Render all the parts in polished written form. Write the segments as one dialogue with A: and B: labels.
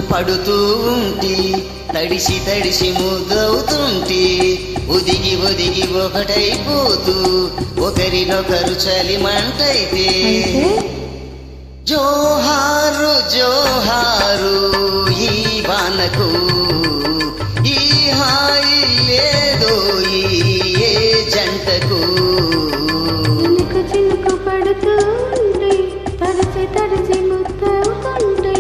A: పడుతూ ఉంటే తడిసి తడిసి ముద్దవుతుంటే ఒదిగి ఒదిగి ఒకటైపోతూ ఒకరినొకరు చలిమంటైతే జోహారు జోహారు ఈ వానకు ఈ హాయి లేదో ఈ జంటకు
B: చినుకు చినుకు పడుతూ ఉంటే తడిసి తడిసి ముద్దవుతుంటే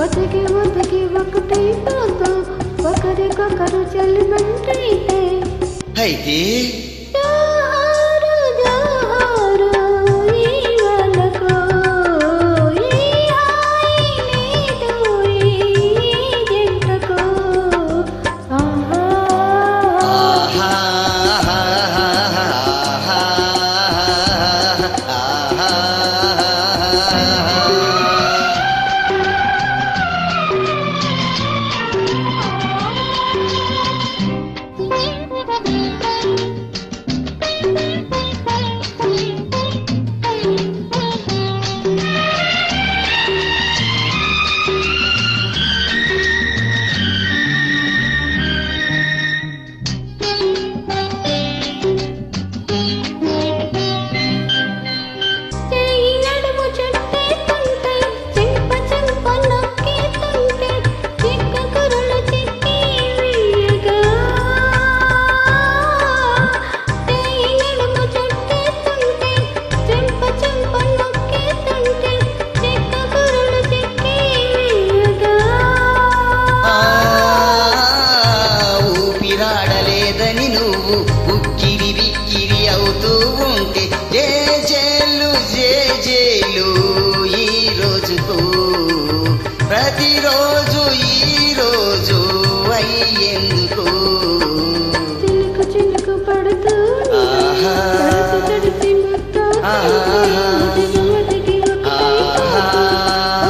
B: ఒదిగి ఒదిగి ఒకటైపోతూ ఒకరికొకరు చలిమంటైతే
A: అయితే
B: జోహారు జోహారు ఈ వానకు ఈ హాయి లేదో ఈ జంటకు ఆహా
A: ఊపిరాడలేదని నువ్వు ఉక్కిరి బిక్కిరి అవుతూ ఉంటే జేజేలు జేజేలు ఈ రోజుకు ప్రతిరోజు ఈ రోజు అయ్యేందుకు
B: చినుకు చినుకు పడుతూ
A: ఆహా
B: తడిసి తడిసి ముద్దవుతుంటే ఒదిగి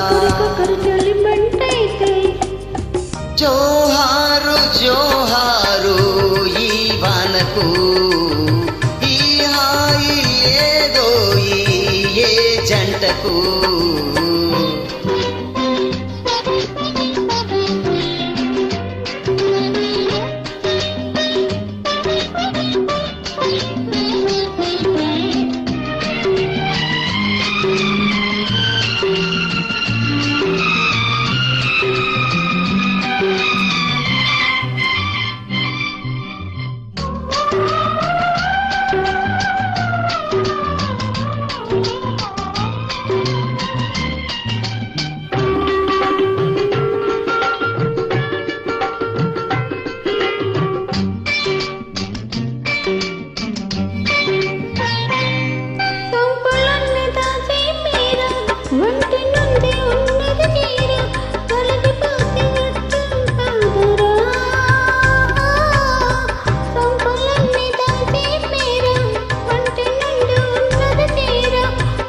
B: ఒకరికొకరు చలిమంటైతే
A: జోహారు జోహారు ఈ వానకు ఈ హాయి ఏదో ఈ జంటకు
B: సొంపులన్నీ దాచి మీరా ఒంటి నుండి ఉన్నది తీరా తొలగిపోతే ఎట్టుంటాదురా సొంపులన్నీ దాచి మీరా ఒంటి నుండి ఉన్నది తీరా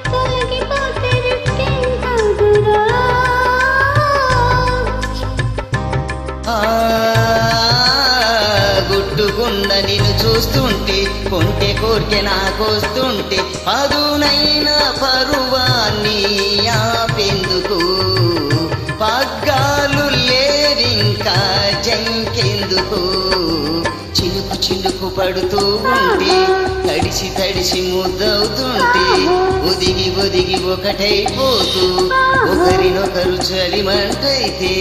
B: తొలగిపోతే ఎట్టుంటాదురా
A: గుట్టుకున్న నిన్ను చూస్తుంటే కొంటె కోర్కె నాకొస్తుంటే అదునైన పరువాన్ని ఆపెందుకు పగ్గాలు లేవింకా జంకెందుకు చినుకు చినుకు పడుతూ ఉంటే తడిసి తడిసి ముద్దవుతుంటే ఒదిగి ఒదిగి ఒకటైపోతూ ఒకరినొకరు చలిమంటైతే